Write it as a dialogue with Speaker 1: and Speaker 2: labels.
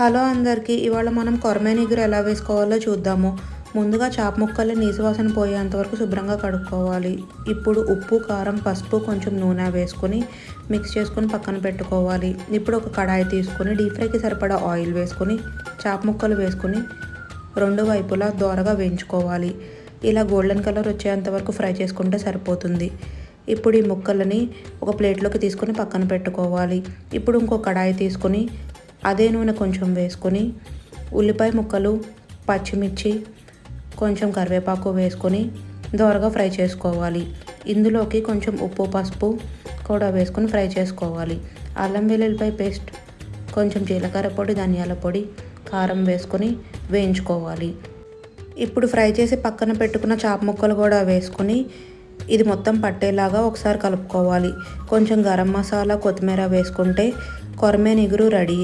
Speaker 1: Hello అందరికీ, ఇవాళ మనం కొరమేనిగురు ఎలా వేసుకోవాలో చూద్దాము. ముందుగా చాప ముక్కల్ని నీసువాసన పోయేంత వరకు శుభ్రంగా కడుక్కోవాలి. ఇప్పుడు ఉప్పు, కారం, పసుపు, కొంచెం నూనె వేసుకొని మిక్స్ చేసుకొని పక్కన పెట్టుకోవాలి. ఇప్పుడు ఒక కడాయి తీసుకొని డీప్ ఫ్రైకి సరిపడా ఆయిల్ వేసుకొని చాప ముక్కలు వేసుకొని రెండు వైపులా దోరగా వేయించుకోవాలి. ఇలా గోల్డెన్ కలర్ వచ్చేంత వరకు ఫ్రై చేసుకుంటే సరిపోతుంది. ఇప్పుడు ఈ ముక్కలని ఒక ప్లేట్లోకి తీసుకొని పక్కన పెట్టుకోవాలి. ఇప్పుడు ఇంకో కడాయి తీసుకొని అదే నూనె కొంచెం వేసుకొని ఉల్లిపాయ ముక్కలు, పచ్చిమిర్చి, కొంచెం కరివేపాకు వేసుకొని దోరగా ఫ్రై చేసుకోవాలి. ఇందులోకి కొంచెం ఉప్పు, పసుపు కూడా వేసుకొని ఫ్రై చేసుకోవాలి. అల్లం వెల్లుల్లిపాయ పేస్ట్, కొంచెం జీలకర్ర పొడి, ధనియాల పొడి, కారం వేసుకొని వేయించుకోవాలి. ఇప్పుడు ఫ్రై చేసి పక్కన పెట్టుకున్న చాప ముక్కలు కూడా వేసుకొని ఇది మొత్తం పట్టేలాగా ఒకసారి కలుపుకోవాలి. కొంచెం గరం మసాలా, కొత్తిమీర వేసుకుంటే కొరమేనిగురు రెడీ.